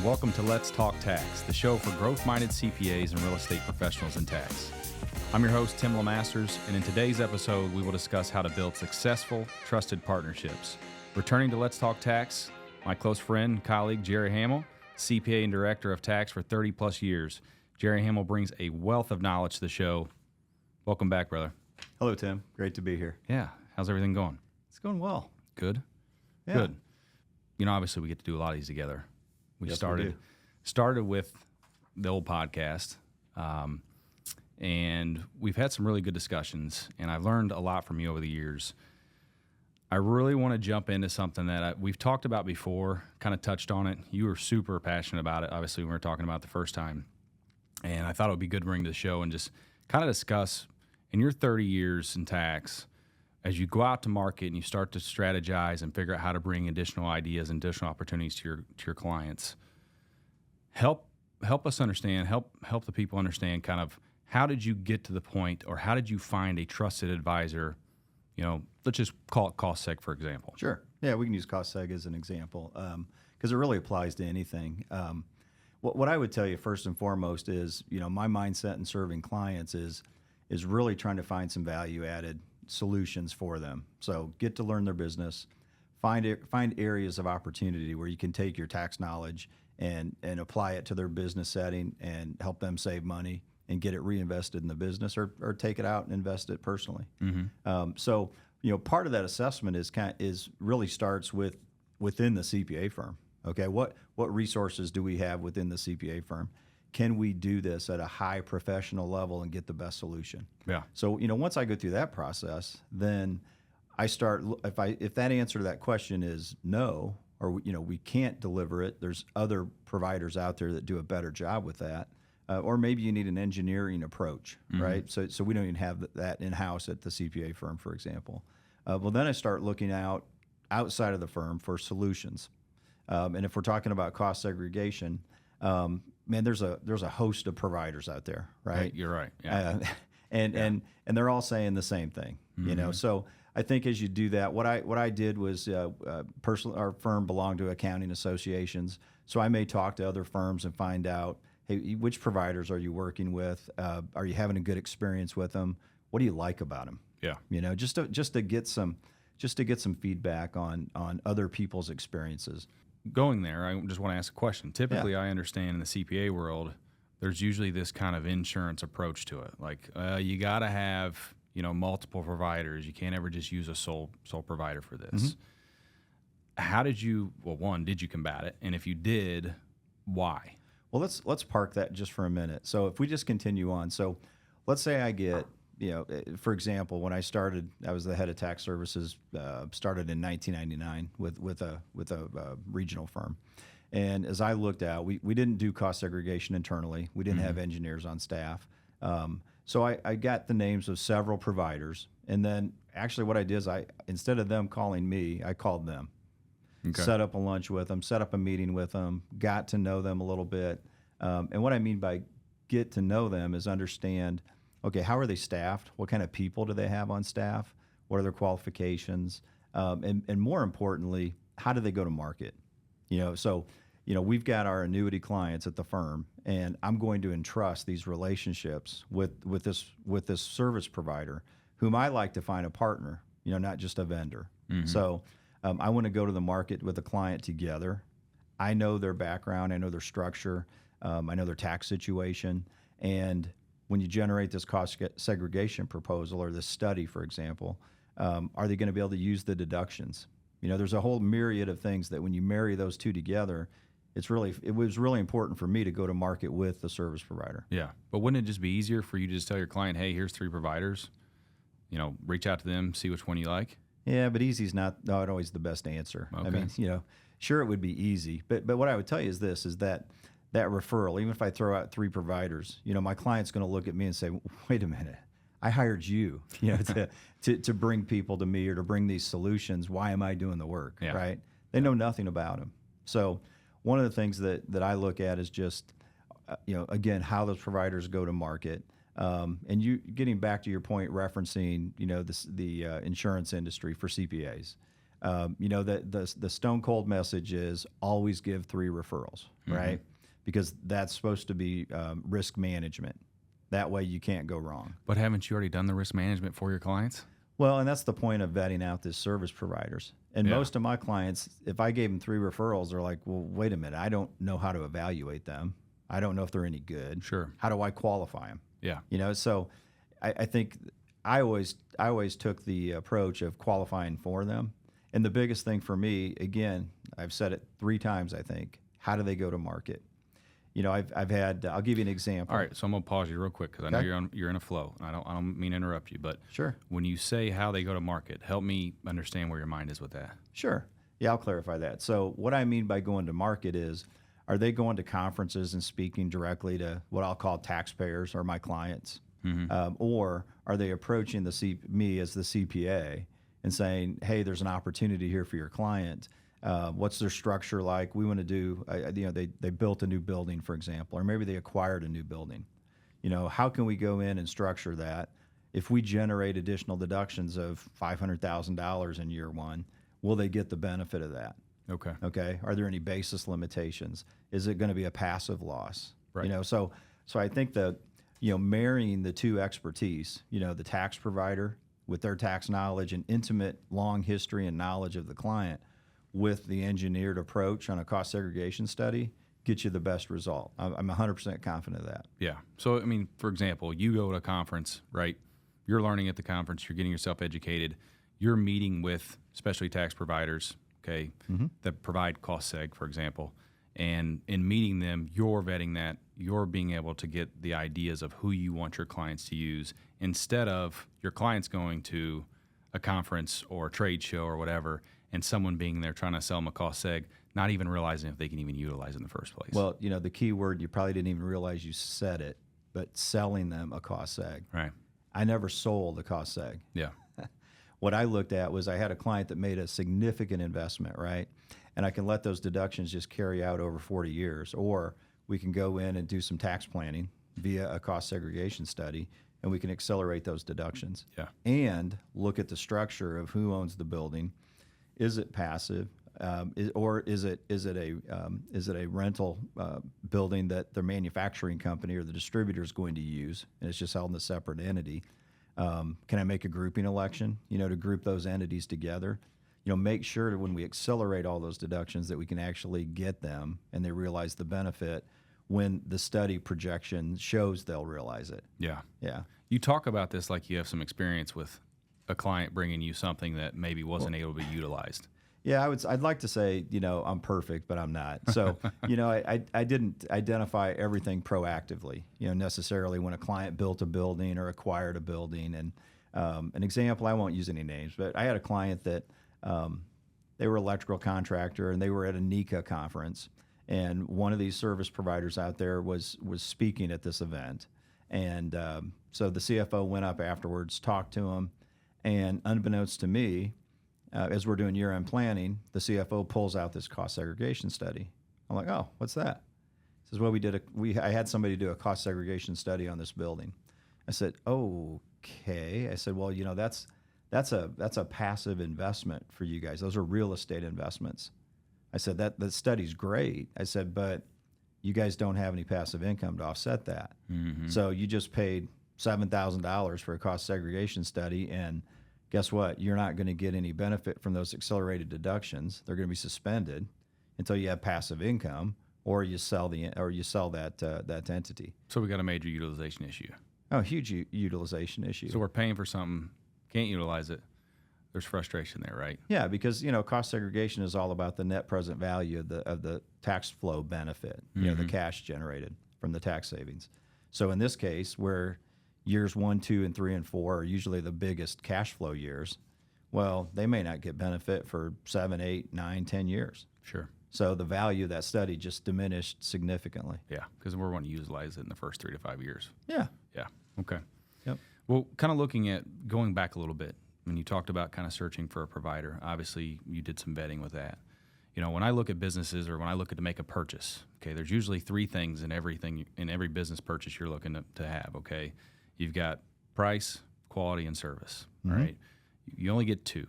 welcome to Let's Talk Tax, the show for growth-minded CPAs and real estate professionals in tax. I'm your host, Tim LeMasters, and in today's episode, we will discuss how to build successful, trusted partnerships. Returning to Let's Talk Tax, my close friend and colleague, Jerry Hammel, CPA and Director of Tax for 30-plus years. Jerry Hammel brings a wealth of knowledge to the show. Welcome back, brother. Hello, Tim. Great to be here. Yeah. How's everything going? It's going well. Good? Yeah. Good. You know, obviously, we get to do a lot of these together. We started with the old podcast, and we've had some really good discussions, and I've learned a lot from you over the years. I really want to jump into something that we've talked about before, kind of touched on it. You were super passionate about it, obviously, when we were talking about it the first time, and I thought it would be good to bring to the show and just kind of discuss, in your 30 years in tax, as you go out to market and you start to strategize and figure out how to bring additional ideas and additional opportunities to your clients, help us understand, help the people understand kind of how did you get to the point, or how did you find a trusted advisor? You know, let's just call it cost seg, for example. Sure. Yeah, we can use cost seg as an example because it really applies to anything. What I would tell you first and foremost is, you know, my mindset in serving clients is really trying to find some value added solutions for them. So get to learn their business, find areas of opportunity where you can take your tax knowledge and apply it to their business setting and help them save money and get it reinvested in the business, or take it out and invest it personally. Mm-hmm. So, you know, part of that assessment is really starts within the CPA firm. Okay, what resources do we have within the CPA firm? Can we do this at a high professional level and get the best solution? Yeah. So, you know, once I go through that process, then I start, if that answer to that question is no, or, you know, we can't deliver it, there's other providers out there that do a better job with that. Or maybe you need an engineering approach, mm-hmm. right? So we don't even have that in-house at the CPA firm, for example. Well, then I start looking outside of the firm for solutions. And if we're talking about cost segregation, man, there's a host of providers out there, right? You're right. Yeah. And they're all saying the same thing, mm-hmm. you know. So I think as you do that, what I did was our firm belonged to accounting associations, so I may talk to other firms and find out, hey, which providers are you working with? Are you having a good experience with them? What do you like about them? Yeah, you know, just to get some feedback on other people's experiences. Going there, I just want to ask a question. Typically, I understand in the CPA world, there's usually this kind of insurance approach to it. Like, you got to have, you know, multiple providers. You can't ever just use a sole provider for this. Mm-hmm. How did you? Well, one, did you combat it? And if you did, why? Well, let's park that just for a minute. So if we just continue on. So let's say I get, you know, for example, when I started, I was the head of tax services, started in 1999 with a regional firm. And as I looked out, we didn't do cost segregation internally. We didn't mm-hmm. have engineers on staff. So I got the names of several providers. And then actually what I did is instead of them calling me, I called them. Okay. Set up a lunch with them, set up a meeting with them, got to know them a little bit. And what I mean by get to know them is understand, okay, how are they staffed? What kind of people do they have on staff? What are their qualifications? And more importantly, how do they go to market? You know, so, you know, we've got our annuity clients at the firm, and I'm going to entrust these relationships with this service provider, whom I like to find a partner, you know, not just a vendor. Mm-hmm. So I want to go to the market with a client together. I know their background, I know their structure, I know their tax situation, and when you generate this cost segregation proposal or this study, for example, are they going to be able to use the deductions? You know, there's a whole myriad of things that when you marry those two together, it was really important for me to go to market with the service provider. Yeah, but wouldn't it just be easier for you to just tell your client, hey, here's 3 providers, you know, reach out to them, see which one you like? Yeah, but easy's not always the best answer. Okay. I mean, you know, sure, it would be easy, but what I would tell you is this, is that referral, even if I throw out 3 providers, you know, my client's going to look at me and say, wait a minute, I hired you, you know, to bring people to me or to bring these solutions. Why am I doing the work, yeah. right? They know nothing about them. So one of the things that I look at is just, you know, again, how those providers go to market. And you getting back to your point referencing, you know, the insurance industry for CPAs. The stone cold message is always give 3 referrals, right? Because that's supposed to be risk management. That way you can't go wrong. But haven't you already done the risk management for your clients? Well, and that's the point of vetting out these service providers. And most of my clients, if I gave them 3 referrals, they're like, well, wait a minute, I don't know how to evaluate them. I don't know if they're any good. Sure. How do I qualify them? Yeah. So I think I always took the approach of qualifying for them. And the biggest thing for me, again, I've said it 3 times, I think, how do they go to market? I've had. I'll give you an example. All right, so I'm gonna pause you real quick because I know you're in a flow. I don't mean to interrupt you, but Sure. When you say how they go to market, help me understand where your mind is with that. Sure. Yeah, I'll clarify that. So what I mean by going to market is, are they going to conferences and speaking directly to what I'll call taxpayers or my clients, or are they approaching me as the CPA and saying, hey, there's an opportunity here for your client. What's their structure like? We want to do, they built a new building, for example, or maybe they acquired a new building. How can we go in and structure that? If we generate additional deductions of $500,000 in year 1, will they get the benefit of that? Okay. Okay. Are there any basis limitations? Is it going to be a passive loss? Right. So I think that, marrying the 2 expertise, the tax provider with their tax knowledge and intimate long history and knowledge of the client with the engineered approach on a cost segregation study gets you the best result. I'm 100% confident of that. Yeah. So, I mean, for example, you go to a conference, right? You're learning at the conference. You're getting yourself educated. You're meeting with specialty tax providers, okay, that provide cost seg, for example. And in meeting them, you're vetting that. You're being able to get the ideas of who you want your clients to use instead of your clients going to a conference or a trade show or whatever and someone being there trying to sell them a cost seg, not even realizing if they can even utilize it in the first place. Well, the key word, you probably didn't even realize you said it, but selling them a cost seg. Right. I never sold a cost seg. Yeah. What I looked at was I had a client that made a significant investment, right? And I can let those deductions just carry out over 40 years, or we can go in and do some tax planning via a cost segregation study, and we can accelerate those deductions. Yeah. And look at the structure of who owns the building. Is it passive, or is it a rental building that the manufacturing company or the distributor is going to use, and it's just held in a separate entity? Can I make a grouping election, to group those entities together? Make sure that when we accelerate all those deductions that we can actually get them and they realize the benefit when the study projection shows they'll realize it. Yeah. Yeah. You talk about this like you have some experience with a client bringing you something that maybe wasn't able to be utilized. Yeah, I'd like to say, I'm perfect, but I'm not. So, I didn't identify everything proactively, necessarily when a client built a building or acquired a building. And an example, I won't use any names, but I had a client that they were an electrical contractor and they were at a NECA conference. And one of these service providers out there was speaking at this event. And so the CFO went up afterwards, talked to him, and unbeknownst to me, as we're doing year-end planning, the CFO pulls out this cost segregation study. I'm like, oh, what's that? He says, well, I had somebody do a cost segregation study on this building. I said, okay. I said, well, that's a passive investment for you guys. Those are real estate investments. I said, that study's great. I said, but you guys don't have any passive income to offset that. Mm-hmm. So you just paid $7,000 for a cost segregation study, and guess what? You're not going to get any benefit from those accelerated deductions. They're going to be suspended until you have passive income, or you sell that entity. So we got a major utilization issue. Oh, huge utilization issue. So we're paying for something, can't utilize it. There's frustration there, right? Yeah, because cost segregation is all about the net present value of the tax flow benefit, the cash generated from the tax savings. So in this case, where years 1, 2, and 3, and 4 are usually the biggest cash flow years, well, they may not get benefit for 7, 8, 9, 10 years. Sure. So the value of that study just diminished significantly. Yeah, because we're going to utilize it in the first 3 to 5 years. Yeah. Yeah. Okay. Yep. Well, kind of looking at going back a little bit, when you talked about kind of searching for a provider, obviously you did some vetting with that. When I look at businesses or when I look at to make a purchase, okay, there's usually 3 things in every business purchase you're looking to have, okay? You've got price, quality, and service, all right? You only get 2.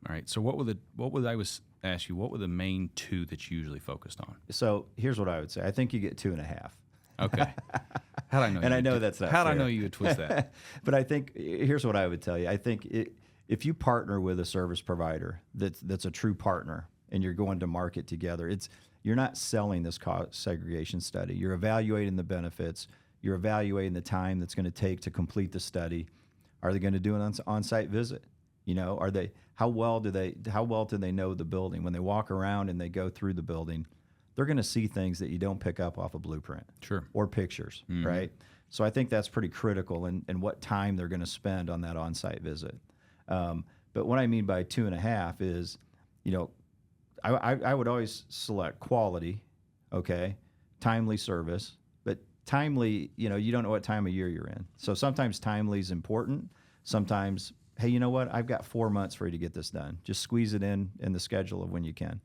All right. So what were the main two that you usually focused on? So here's what I would say. I think you get 2.5. Okay. How did I know? And I know that's not How did I fair. know you would twist that? But I think here's what I would tell you. I think if you partner with a service provider that's a true partner and you're going to market together, you're not selling this cost segregation study. You're evaluating the benefits. You're evaluating the time that's going to take to complete the study. Are they going to do an on-site visit? You know, how well do they know the building? When they walk around and they go through the building, they're going to see things that you don't pick up off a blueprint. Sure. Or pictures, right? So I think that's pretty critical in what time they're going to spend on that on-site visit. But what I mean by 2.5 is, you know, I would always select quality, okay, timely service, but timely, you know, you don't know what time of year you're in. So sometimes timely is important. Sometimes, hey, you know what? I've got 4 months for you to get this done. Just squeeze it in the schedule of when you can.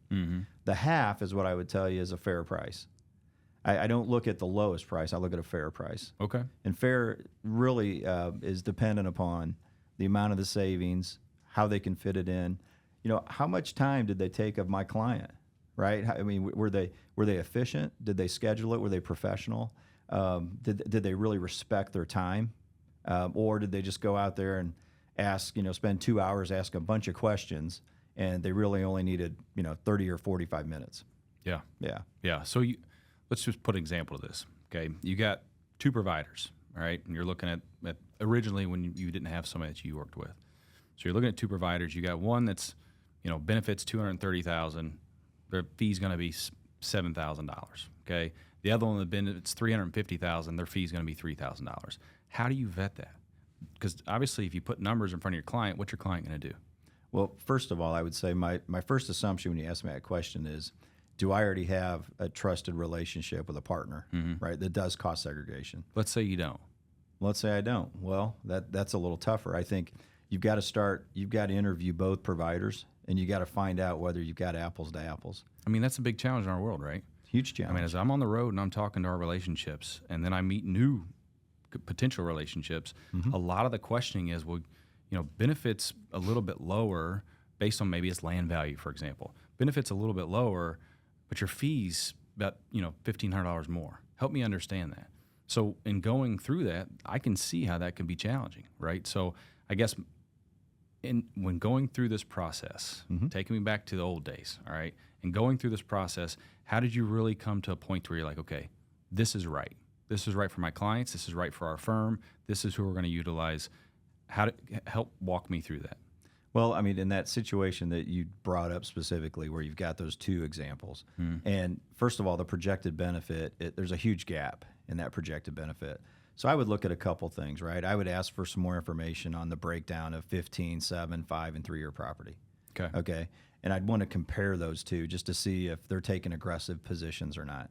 The half is what I would tell you is a fair price. I don't look at the lowest price. I look at a fair price. Okay. And fair really is dependent upon the amount of the savings, how they can fit it in. You know, how much time did they take of my client, right? I mean, were they efficient? Did they schedule it? Were they professional? Did they really respect their time? Or did they just go out there and ask, you know, spend 2 hours, ask a bunch of questions, and they really only needed, you know, 30 or 45 minutes? Yeah. Yeah. Yeah. So let's just put an example to this. Okay. You got two providers, all right? And you're looking at originally when you didn't have somebody that you worked with. So you're looking at two providers. You got one that's, you know, benefits $230,000. Their fee's going to be $7,000. Okay. The other one that benefits $350,000. Their fee's going to be $3,000. How do you vet that? Because obviously, if you put numbers in front of your client, what's your client going to do? Well, first of all, I would say my first assumption when you ask me that question is, do I already have a trusted relationship with a partner, right, that does cost segregation? Let's say you don't. Let's say I don't. Well, that's a little tougher. I think you've got to interview both providers, and you got to find out whether you've got apples to apples. I mean, that's a big challenge in our world, right? Huge challenge. I mean, as I'm on the road and I'm talking to our relationships, and then I meet new potential relationships, a lot of the questioning is, well, you know, benefits a little bit lower based on maybe it's land value, for example. Benefits a little bit lower, but your fees about, you know, $1,500 more. Help me understand that. So in going through that, I can see how that can be challenging, right? So I guess when going through this process, taking me back to the old days, all right, and going through this process, how did you really come to a point where you're like, okay, this is right. This is right for my clients. This is right for our firm. This is who we're going to utilize. How to help walk me through that? Well, I mean, in that situation that you brought up specifically where you've got those two examples, and first of all, the projected benefit, there's a huge gap in that projected benefit. So I would look at a couple things, right? I would ask for some more information on the breakdown of 15, 7, 5, and 3-year property. Okay. And I'd want to compare those two just to see if they're taking aggressive positions or not.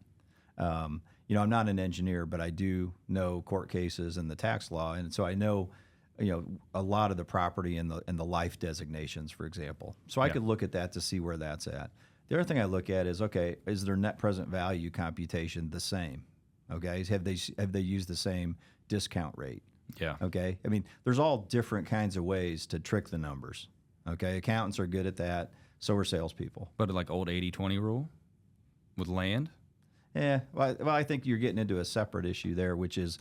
You know, I'm not an engineer, but I do know court cases and the tax law, and so I know, you know, a lot of the property and the life designations, for example. So I could look at that to see where that's at. The other thing I look at is, okay, is their net present value computation the same? Okay, have they used the same discount rate? Yeah. Okay, I mean, there's all different kinds of ways to trick the numbers. Okay, accountants are good at that. So are salespeople. But like old 80-20 rule with land? Yeah, well, I think you're getting into a separate issue there, which is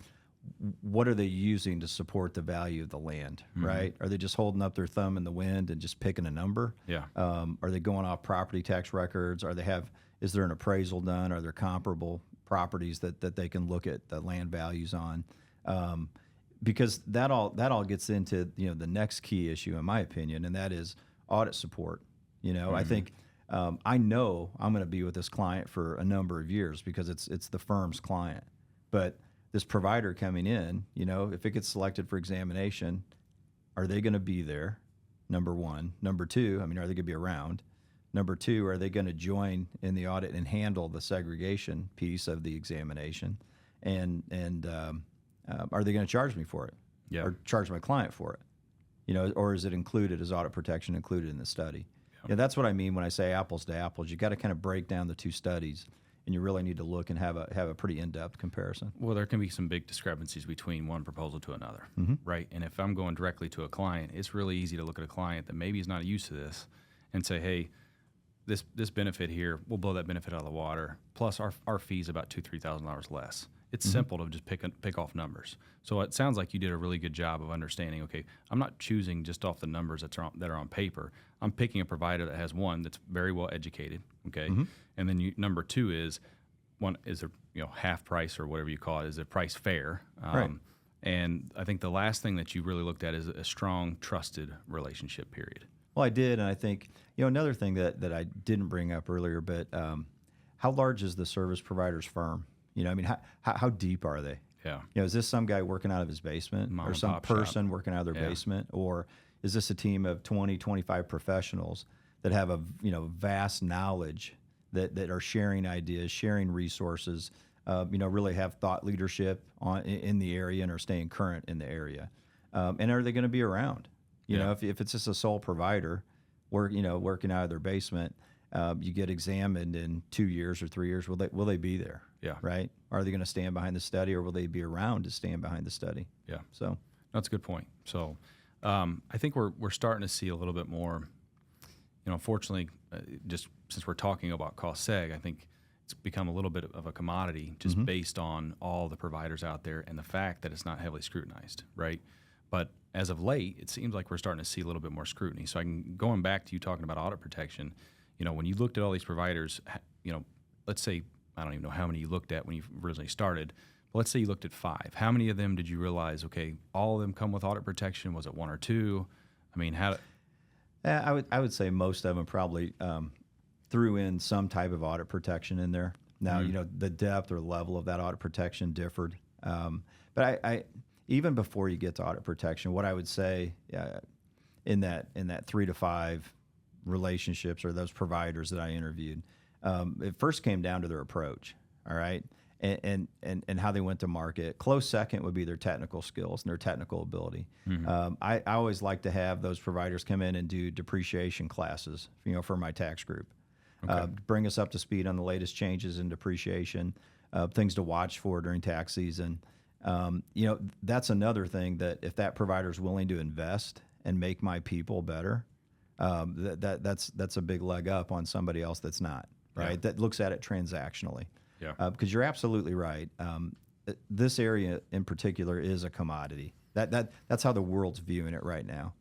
what are they using to support the value of the land, right? Are they just holding up their thumb in the wind and just picking a number? Yeah. Are they going off property tax records? Is there an appraisal done? Are there comparable properties that they can look at the land values on? Because that all gets into, you know, the next key issue, in my opinion, and that is audit support. You know, I think I know I'm going to be with this client for a number of years because it's the firm's client. But this provider coming in, you know, if it gets selected for examination, are they going to be there? Number one. Number two, I mean, are they going to be around? Number two, are they going to join in the audit and handle the segregation piece of the examination? And are they going to charge me for it? Yeah. Or charge my client for it? You know, or is it included, is audit protection included in the study? Yeah, that's what I mean when I say apples to apples. You got to kind of break down the two studies and you really need to look and have a pretty in-depth comparison. Well, there can be some big discrepancies between one proposal to another, right? And if I'm going directly to a client, it's really easy to look at a client that maybe is not used to this and say, hey, this benefit here, we'll blow that benefit out of the water. Plus, our fee's about $2,000-$3,000 less. It's simple to just pick off numbers. So it sounds like you did a really good job of understanding. Okay, I'm not choosing just off the numbers that are on paper. I'm picking a provider that has one that's very well educated. Okay, and then number two is there half price or whatever you call it? Is the price fair? Right. And I think the last thing that you really looked at is a strong, trusted relationship. Period. Well, I did, and I think another thing that I didn't bring up earlier, but how large is the service provider's firm? I mean, how deep are they? Yeah. Is this some guy working out of his basement, or some person working out of their basement, or is this a team of 20, 25 professionals that have a vast knowledge that are sharing ideas, sharing resources, really have thought leadership in the area and are staying current in the area, and are they going to be around? If it's just a sole provider, working out of their basement, you get examined in 2 years or 3 years. Will they be there? Yeah. Right. Are they going to stand behind the study, or will they be around to stand behind the study? Yeah. So that's a good point. So I think we're starting to see a little bit more. Unfortunately, just since we're talking about cost seg, I think it's become a little bit of a commodity just based on all the providers out there and the fact that it's not heavily scrutinized, right? But as of late, it seems like we're starting to see a little bit more scrutiny. So going back to you talking about audit protection, when you looked at all these providers, let's say, I don't even know how many you looked at when you originally started, but let's say you looked at 5. How many of them did you realize, okay, all of them come with audit protection? Was it 1 or 2? I mean, I would say most of them probably threw in some type of audit protection in there. Now, the depth or level of that audit protection differed. But I even before you get to audit protection, what I would say in that 3 to 5 relationships or those providers that I interviewed, it first came down to their approach, all right, and how they went to market. Close second would be their technical skills and their technical ability. I always like to have those providers come in and do depreciation classes, for my tax group. Okay. Bring us up to speed on the latest changes in depreciation, things to watch for during tax season. That's another thing that if that provider is willing to invest and make my people better, that's a big leg up on somebody else that's not, right? Yeah. That looks at it transactionally. Yeah. Because you're absolutely right. This area in particular is a commodity. That's how the world's viewing it right now.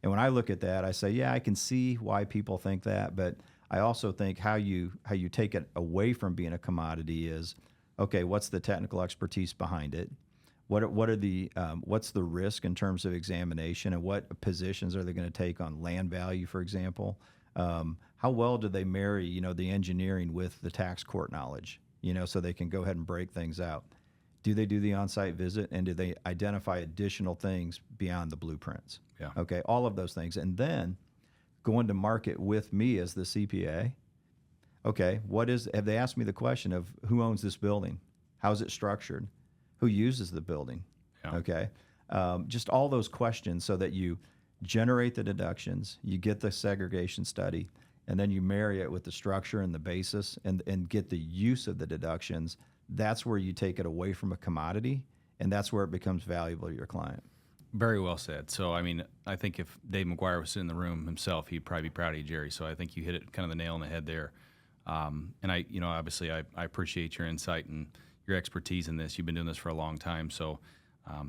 And when I look at that, I say, yeah, I can see why people think that, but I also think how you take it away from being a commodity is, okay, what's the technical expertise behind it? What's the risk in terms of examination, and what positions are they going to take on land value, for example? How well do they marry, the engineering with the tax court knowledge, so they can go ahead and break things out? Do they do the on-site visit, and do they identify additional things beyond the blueprints? Yeah. Okay, all of those things. And then going to market with me as the CPA. Okay, have they asked me the question of who owns this building? How's it structured? Who uses the building? Yeah. Okay, just all those questions so that you generate the deductions, you get the segregation study, and then you marry it with the structure and the basis and get the use of the deductions. That's where you take it away from a commodity, and that's where it becomes valuable to your client. Very well said. So, I mean, I think if Dave McGuire was in the room himself, he'd probably be proud of you, Jerry. So I think you hit it kind of the nail on the head there. And obviously I appreciate your insight and your expertise in this. You've been doing this for a long time. So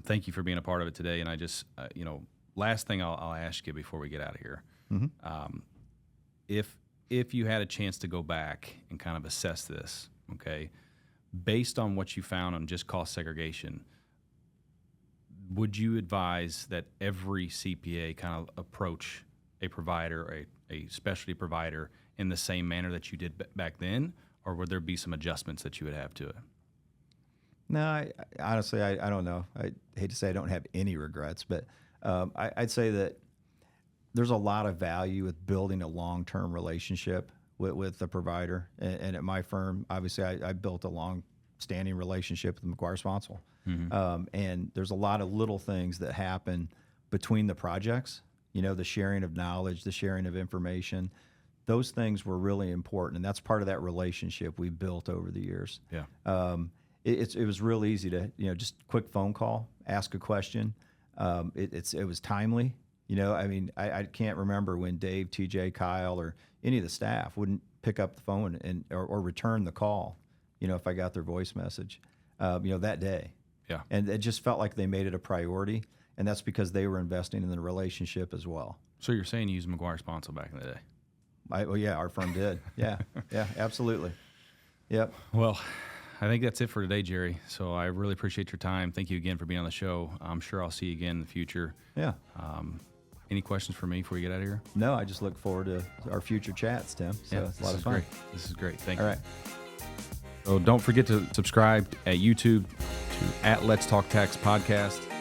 thank you for being a part of it today. And I just, last thing I'll ask you before we get out of here. Mm-hmm. If you had a chance to go back and kind of assess this, okay, based on what you found on just cost segregation, would you advise that every CPA kind of approach a provider, a specialty provider, in the same manner that you did back then, or would there be some adjustments that you would have to it? No, honestly, I don't know. I hate to say I don't have any regrets, but I'd say that there's a lot of value with building a long-term relationship with the provider. And at my firm, obviously, I built a long-standing relationship with McGuire Sponsel. Mm-hmm. And there's a lot of little things that happen between the projects, the sharing of knowledge, the sharing of information, those things were really important, and that's part of that relationship we built over the years. Yeah. It was real easy to, just quick phone call, ask a question. It was timely. I mean, I can't remember when Dave, TJ, Kyle, or any of the staff wouldn't pick up the phone or return the call, if I got their voice message, that day. Yeah. And it just felt like they made it a priority, and that's because they were investing in the relationship as well. So you're saying you used McGuire Sponsor back in the day? Well, yeah, our firm did. Yeah, yeah, absolutely. Yep. Well, I think that's it for today, Jerry. So I really appreciate your time. Thank you again for being on the show. I'm sure I'll see you again in the future. Yeah. Any questions for me before you get out of here? No, I just look forward to our future chats, Tim. So it's a lot of fun. Great. This is great. Thank you. All right. So don't forget to subscribe at YouTube to @Let's Talk Tax Podcast.